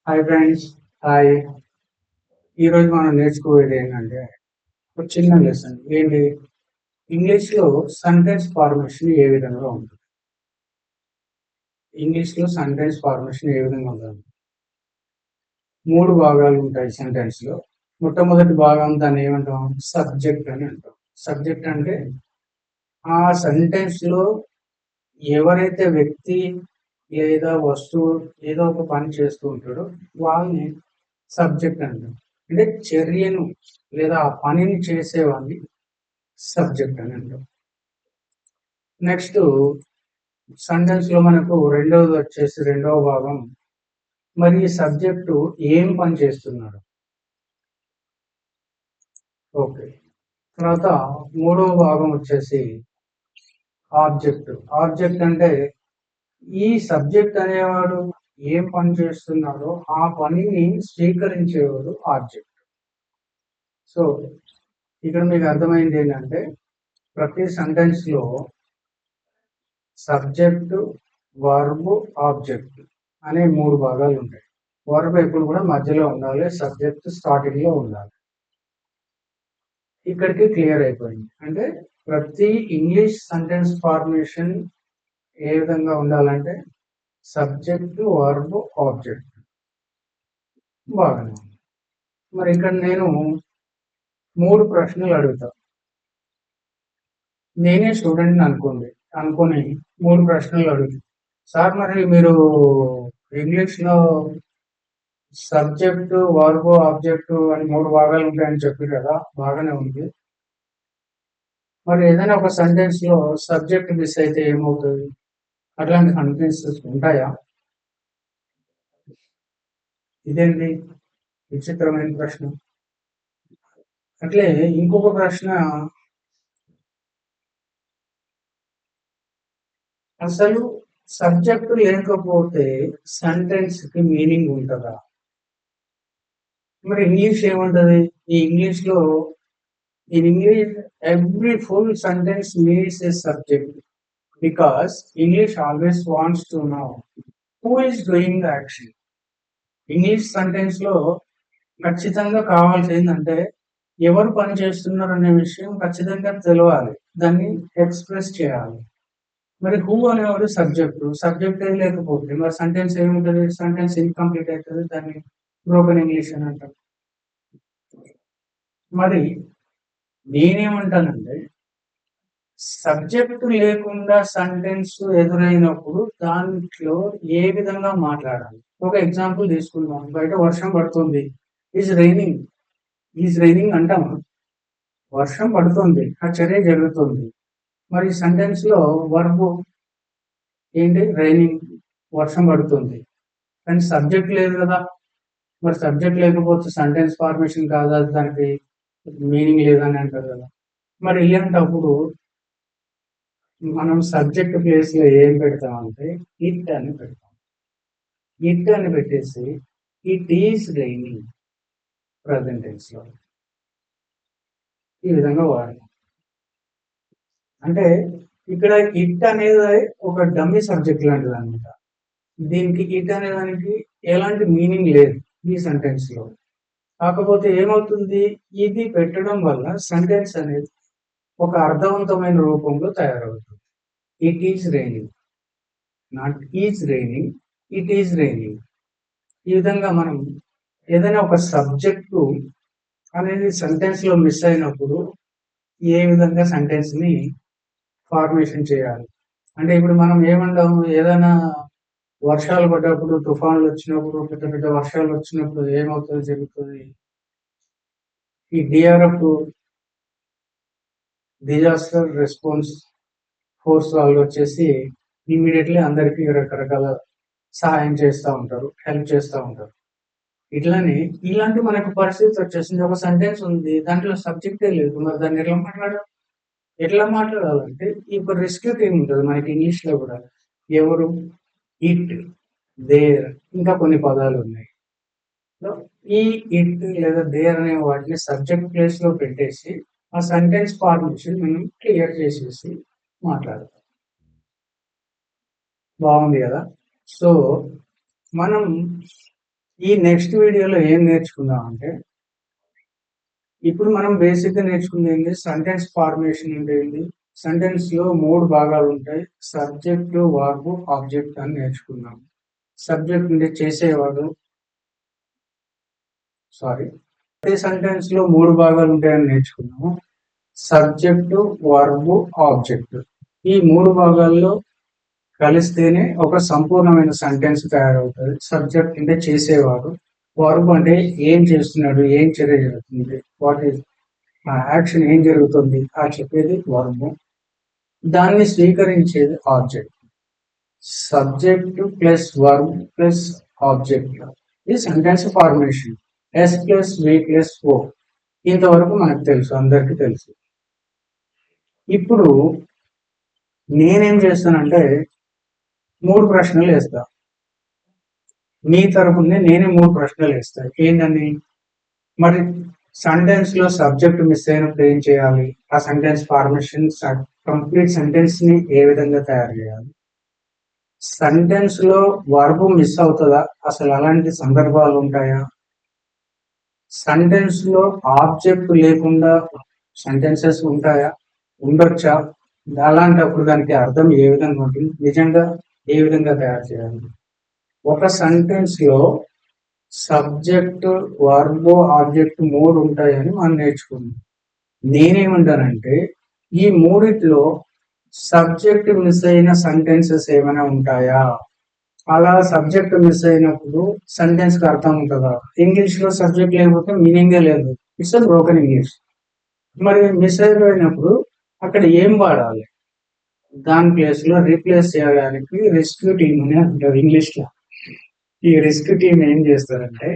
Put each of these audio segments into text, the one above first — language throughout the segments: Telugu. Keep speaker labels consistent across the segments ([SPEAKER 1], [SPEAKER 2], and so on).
[SPEAKER 1] Hi friends. హాయ్. ఈరోజు మనం నేర్చుకోవేది ఏంటంటే ఒక చిన్న లెసన్ ఏంటి, ఇంగ్లీష్లో సెంటెన్స్ ఫార్మేషన్ ఏ విధంగా ఉంటుంది. ఇంగ్లీష్లో సెంటెన్స్ ఫార్మేషన్ ఏ విధంగా ఉంటుంది. 3 భాగాలు ఉంటాయి సెంటెన్స్ లో. మొట్టమొదటి భాగం దాన్ని ఏమంటాం, సబ్జెక్ట్ అని అంటాం. సబ్జెక్ట్ అంటే ఆ సెంటెన్స్ లో ఎవరైతే వ్యక్తి లేదా వస్తువు ఏదో ఒక పని చేస్తూ ఉంటాడో వాళ్ళని సబ్జెక్ట్ అంటాం. అంటే చర్యను లేదా ఆ పనిని చేసేవాడిని సబ్జెక్ట్ అని అంటాం. నెక్స్ట్ సెంటెన్స్ లో మనకు రెండవ భాగం, మరి ఈ సబ్జెక్టు ఏం పని చేస్తున్నాడు. ఓకే. తర్వాత మూడవ భాగం వచ్చేసి ఆబ్జెక్ట్. ఆబ్జెక్ట్ అంటే ఈ సబ్జెక్ట్ అనేవాడు ఏం పని చేస్తున్నాడో ఆ పనిని స్వీకరించేవాడు ఆబ్జెక్ట్. సో ఇక్కడ మీకు అర్థమైంది ఏంటంటే ప్రతి సెంటెన్స్ లో సబ్జెక్టు, వర్బ్, ఆబ్జెక్ట్ అనే 3 భాగాలు ఉంటాయి. వర్బ్ ఎప్పుడు కూడా మధ్యలో ఉండాలి, సబ్జెక్ట్ స్టార్టింగ్ లో ఉండాలి. ఇక్కడికి క్లియర్ అయిపోయింది. అంటే ప్రతి ఇంగ్లీష్ సెంటెన్స్ ఫార్మేషన్ ఏ విధంగా ఉండాలంటే సబ్జెక్ట్, వర్బ్, ఆబ్జెక్ట్. బాగానే ఉంది. మరి ఇక్కడ నేను 3 ప్రశ్నలు అడుగుతా. నేనే స్టూడెంట్ అనుకొని 3 ప్రశ్నలు అడుగుతా. సార్ మరి మీరు ఇంగ్లీష్ లో సబ్జెక్టు, వర్బ్, ఆబ్జెక్ట్ అని 3 భాగాలు ఉంటాయని చెప్పారు కదా, బాగానే ఉంది. మరి ఏదైనా ఒక సెంటెన్స్ లో సబ్జెక్ట్ మిస్ అయితే ఏమవుతుంది? అట్లాంటి సెంటెన్సెస్ ఉంటాయా? ఇదేంటి విచిత్రమైన ప్రశ్న. అట్లే ఇంకొక ప్రశ్న, అసలు సబ్జెక్ట్ లేకపోతే సెంటెన్స్ కి మీనింగ్ ఉంటుందా? మరి ఇంగ్లీష్ ఏముంటది? ఈ ఇంగ్లీష్ లో in English every full sentence needs a subject because English always wants to know who is doing the action. English sentence లో ఖచ్చితంగా కావాల్సింది ఏంటంటే ఎవరు పని చేస్తున్నారు అనే విషయం ఖచ్చితంగా తెలవాలి, దాన్ని ఎక్స్ప్రెస్ చేయాలి. మరి హూ అనేవాడు సబ్జెక్ట్ లేకపోతే మరి సెంటెన్స్ ఏముంటది? సెంటెన్స్ ఇన్కంప్లీట్ అవుతుంది, దాన్ని బ్రోకెన్ ఇంగ్లీష్ అని అంటారు. మరి నేనేమంటానంటే సబ్జెక్టు లేకుండా సెంటెన్స్ ఎదురైనప్పుడు దాంట్లో ఏ విధంగా మాట్లాడాలి. ఒక ఎగ్జాంపుల్ తీసుకుందాం. బయట వర్షం పడుతుంది, ఈజ్ రైనింగ్ అంటామా? వర్షం పడుతుంది, ఆ చర్య జరుగుతుంది. మరి సెంటెన్స్ లో వర్బ్ ఏంటి? రైనింగ్, వర్షం పడుతుంది. కానీ సబ్జెక్ట్ లేదు కదా. మరి సబ్జెక్ట్ లేకపోతే సెంటెన్స్ ఫార్మేషన్ కాదా, దానికి మీనింగ్ లేదని అంటారు కదా. మరి ఇలాంటప్పుడు మనం సబ్జెక్ట్ ప్లేస్ లో ఏం పెడతామంటే ఇట్ అని పెడతాం. ఇట్ అని పెట్టేసి it is raining present tense లో ఈ విధంగా వాడతాం. అంటే ఇక్కడ ఇట్ అనేది ఒక డమ్మీ సబ్జెక్ట్ లాంటిది అనమాట. దీనికి ఇట్ అనే దానికి ఎలాంటి మీనింగ్ లేదు ఈ సెంటెన్స్ లో. కాకపోతే ఏమవుతుంది, ఇది పెట్టడం వల్ల సెంటెన్స్ అనేది ఒక అర్థవంతమైన రూపంలో తయారవుతుంది. It is raining, not is raining, it is raining. ఈ విధంగా మనం ఏదైనా ఒక సబ్జెక్టు అనేది సెంటెన్స్ లో మిస్ అయినప్పుడు ఏ విధంగా సెంటెన్స్ ని ఫార్మేషన్ చేయాలి అంటే, ఇప్పుడు మనం ఏమంటాము, ఏదైనా వర్షాలు పడ్డప్పుడు, తుఫాన్లు వచ్చినప్పుడు, పెద్ద పెద్ద వర్షాలు వచ్చినప్పుడు ఏమవుతుంది జరుగుతుంది, ఈ డిఆర్ఎఫ్ డిజాస్టర్ రెస్పాన్స్ ఫోర్స్ వాళ్ళు వచ్చేసి ఇమ్మీడియట్లీ అందరికీ రకరకాల సహాయం చేస్తూ ఉంటారు, హెల్ప్ చేస్తూ ఉంటారు. ఇట్లానే ఇలాంటి మనకు పరిస్థితి వచ్చేసింది. ఒక సెంటెన్స్ ఉంది, దాంట్లో సబ్జెక్టే లేదు, మరి దాన్ని ఎట్లా మాట్లాడాలంటే ఇప్పుడు రెస్క్యూ టీమ్ ఉంటుంది మనకి ఇంగ్లీష్ లో కూడా. ఎవరు? ఇట్, దేర్, ఇంకా కొన్ని పదాలు ఉన్నాయి. ఈ ఇట్ లేదా దేర్ అనే వాటిని సబ్జెక్ట్ ప్లేస్ లో పెట్టేసి ఆ సెంటెన్స్ ఫార్మేషన్ మనం క్లియర్ చేసేసి మాట్లాడతాం. బాగుంది కదా. సో మనం ఈ నెక్స్ట్ వీడియోలో ఏం నేర్చుకుందాం అంటే, ఇప్పుడు మనం బేసిక్గా నేర్చుకుంది ఏంటి, సెంటెన్స్ ఫార్మేషన్ అంటే ఏంటి, సెంటెన్స్ లో 3 భాగాలు ఉంటాయి. సబ్జెక్ట్, వర్బ్, ఆబ్జెక్ట్ అని నేర్చుకున్నాం. సబ్జెక్ట్ అంటే చేసేవాడు, ప్రతి సెంటెన్స్ లో 3 భాగాలు ఉంటాయని నేర్చుకున్నాము. Subject, verb, object. ఈ 3 భాగాల్లో కలిస్తేనే ఒక సంపూర్ణమైన సెంటెన్స్ తయారవుతుంది. సబ్జెక్ట్ అంటే చేసేవాడు, వర్బ్ అంటే ఏం చేస్తున్నాడు, ఏం చర్య జరుగుతుంది, వాట్ ఈస్ యాక్షన్, ఏం జరుగుతుంది ఆ చెప్పేది వర్బ్. దాన్ని స్వీకరించేది object. Subject plus verb plus object ఇది sentence formation. S plus V plus O. ఇంతవరకు మనకు తెలుసు, అందరికీ తెలుసు. ఇప్పుడు నేనేం చేస్తానంటే 3 ప్రశ్నలు వేస్తా. మీ తరపునే నేనే 3 ప్రశ్నలు వేస్తాను. ఏంటని, మరి సెంటెన్స్ లో సబ్జెక్ట్ మిస్ అయినప్పుడు ఏం చేయాలి, ఆ సెంటెన్స్ ఫార్మేషన్ కంప్లీట్ సెంటెన్స్ ని ఏ విధంగా తయారు చేయాలి, సెంటెన్స్ లో వర్బ్ మిస్ అవుతుందా, అసలు అలాంటి సందర్భాలు ఉంటాయా, సెంటెన్స్ లో ఆబ్జెక్ట్ లేకుండా సెంటెన్సెస్ ఉంటాయా, ఉండొచ్చా, అలాంటప్పుడు దానికి అర్థం ఏ విధంగా ఉంటుంది, నిజంగా ఏ విధంగా తయారు చేయాలి. ఒక సెంటెన్స్ లో సబ్జెక్ట్, వర్బ్, ఆబ్జెక్ట్ 3 ఉంటాయని మనం నేర్చుకున్నాం. నేనేమంటానంటే ఈ 3లో సబ్జెక్ట్ మిస్ అయిన సెంటెన్సెస్ ఏమైనా ఉంటాయా, అలా సబ్జెక్ట్ మిస్ అయినప్పుడు సెంటెన్స్ కి అర్థం ఉంటుందా. ఇంగ్లీష్ లో సబ్జెక్ట్ లేకపోతే మీనింగే లేదు, ఇట్స్ బ్రోకెన్ ఇంగ్లీష్. మరి మిస్ అయిపోయినప్పుడు అక్కడ ఏం వాడాలి, దాని ప్లేస్ లో రీప్లేస్ చేయడానికి రెస్క్యూ టీమ్ అని అంటారు ఇంగ్లీష్ లో. ఈ రెస్క్యూ టీమ్ ఏం చేస్తారంటే,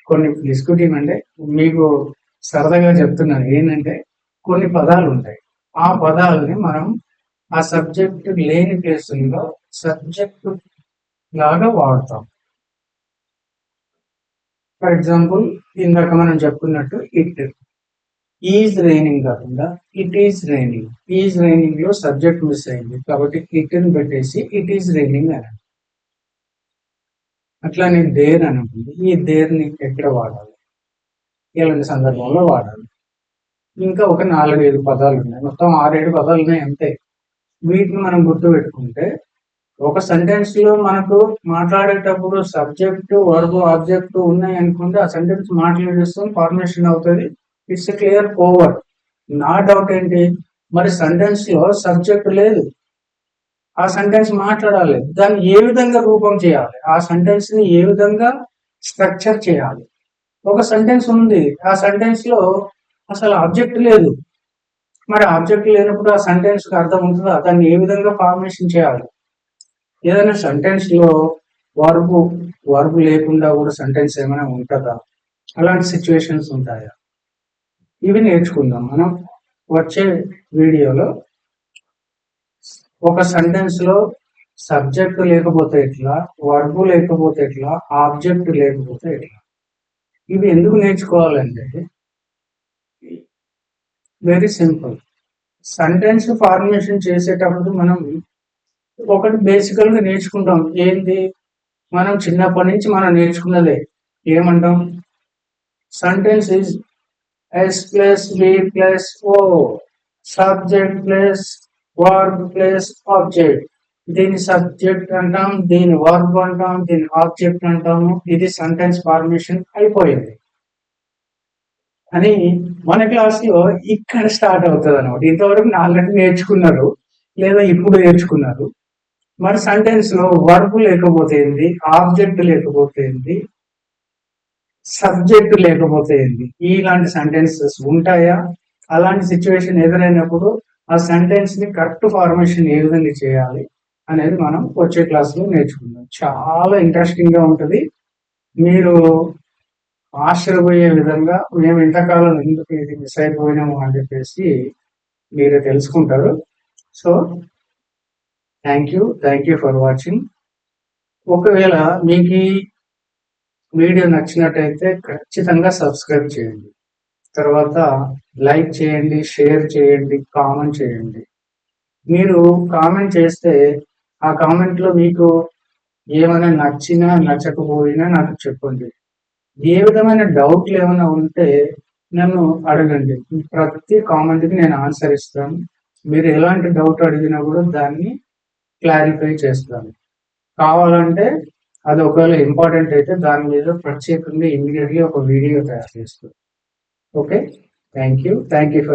[SPEAKER 1] కొన్ని రెస్క్యూ టీమ్ అంటే మీకు సరదాగా చెప్తున్నాను ఏంటంటే, కొన్ని పదాలు ఉంటాయి, ఆ పదాలని మనం ఆ సబ్జెక్ట్ లేని ప్లేసుల్లో సబ్జెక్ట్ లాగా వాడతాం. ఫర్ ఎగ్జాంపుల్ ఇందాక మనం చెప్పుకున్నట్టు ఇట్ ఈజ్ రైనింగ్ కాకుండా it is raining. Is raining లో సబ్జెక్ట్ మిస్ అయింది కాబట్టి ఇట్ ని పెట్టేసి ఇట్ ఈజ్ రైనింగ్ అని. అట్లానే దేర్ అనుకుంది, ఈ దేర్ ని ఎక్కడ వాడాలి, ఇలాంటి సందర్భంలో వాడాలి. ఇంకా ఒక 4-5 పదాలు ఉన్నాయి, మొత్తం 6-7 పదాలు ఉన్నాయి అంతే. వీటిని మనం గుర్తు పెట్టుకుంటే ఒక సెంటెన్స్ లో మనకు మాట్లాడేటప్పుడు సబ్జెక్ట్, వర్బ్, ఆబ్జెక్ట్ ఉన్నాయి అనుకుంటే ఆ సెంటెన్స్ మాట్లాడేస్తాం, ఫార్మేషన్ అవుతుంది. It's clear over. నా డౌట్ ఏంటి, మరి సెంటెన్స్ లో సబ్జెక్ట్ లేదు, ఆ సెంటెన్స్ మాట్లాడాలి, దాన్ని ఏ విధంగా రూపం చేయాలి, ఆ సెంటెన్స్ ని ఏ విధంగా స్ట్రక్చర్ చేయాలి. ఒక సెంటెన్స్ ఉంది, ఆ సెంటెన్స్ లో అసలు ఆబ్జెక్ట్ లేదు, మరి ఆబ్జెక్ట్ లేనప్పుడు ఆ సెంటెన్స్ కి అర్థం ఉంటుందా, దాన్ని ఏ విధంగా ఫార్మేషన్ చేయాలి. ఏదైనా సెంటెన్స్ లో వర్బ్ లేకుండా కూడా సెంటెన్స్ ఏమైనా ఉంటుందా, అలాంటి సిచ్యువేషన్స్ ఉంటాయా, ఇవి నేర్చుకుందాం మనం వచ్చే వీడియోలో. ఒక సెంటెన్స్ లో సబ్జెక్ట్ లేకపోతే ఎట్లా, వర్బ్ లేకపోతే ఎట్లా, ఆబ్జెక్ట్ లేకపోతే ఎట్లా, ఇవి ఎందుకు నేర్చుకోవాలంటే వెరీ సింపుల్. సెంటెన్స్ ఫార్మేషన్ చేసేటప్పుడు మనం ఒకటి బేసికల్ గా నేర్చుకుంటాం, ఏంటి, మనం చిన్నప్పటి నుంచి మనం నేర్చుకున్నదే. ఏమంటాం, sentence is S plus V plus O, subject plus verb plus object. దీని సబ్జెక్ట్ అంటాం, దీని వర్బ్ అంటాం, దీని ఆబ్జెక్ట్ అంటాము. ఇది సెంటెన్స్ ఫార్మేషన్ అయిపోయింది అని మన క్లాస్ లో ఇక్కడ స్టార్ట్ అవుతుంది అనమాట. ఇంతవరకు ఆల్రెడీ నేర్చుకున్నారు లేదా ఇప్పుడు నేర్చుకున్నారు. మరి సెంటెన్స్ లో వర్బ్ లేకపోతే ఏంది, ఆబ్జెక్ట్ లేకపోతే ఏంది, సబ్జెక్ట్ లేకపోతే ఏంది, ఇలాంటి సెంటెన్సెస్ ఉంటాయా, అలాంటి సిచ్యువేషన్ ఎదురైనప్పుడు ఆ సెంటెన్స్ ని కరెక్ట్ ఫార్మేషన్ ఏ విధంగా చేయాలి అనేది మనం వచ్చే క్లాస్ లో నేర్చుకుందాం. చాలా ఇంట్రెస్టింగ్ గా ఉంటది, మీరు ఆశ్చర్యపోయే విధంగా మేము ఇంతకాలం ఎందుకు ఇది మిస్ అయిపోయినాము అని చెప్పేసి మీరు తెలుసుకుంటారు. So thank you for watching. ఒకవేళ మీకు ఈ వీడియో నచ్చినట్టయితే ఖచ్చితంగా సబ్స్క్రైబ్ చేయండి, తర్వాత లైక్ చేయండి, షేర్ చేయండి, కామెంట్ చేయండి. మీరు కామెంట్ చేస్తే ఆ కామెంట్ లో మీకు ఏమైనా నచ్చినా నచ్చకపోయినా నాకు చెప్పండి. ఏ విధమైన డౌట్లు ఏమైనా ఉంటే నన్ను అడగండి. ప్రతి కామెంట్‌కి నేను ఆన్సర్ ఇస్తాను. మీరు ఎలాంటి డౌట్ అడిగినా కూడా దాన్ని క్లారిఫై చేస్తాను. కావాలంటే అది ఒకవేళ ఇంపార్టెంట్ అయితే దాని మీద ప్రత్యేకంగా ఇమ్మీడియేట్‌లీ ఒక వీడియో తయారు చేస్తాను. Okay. Thank you. Thank you for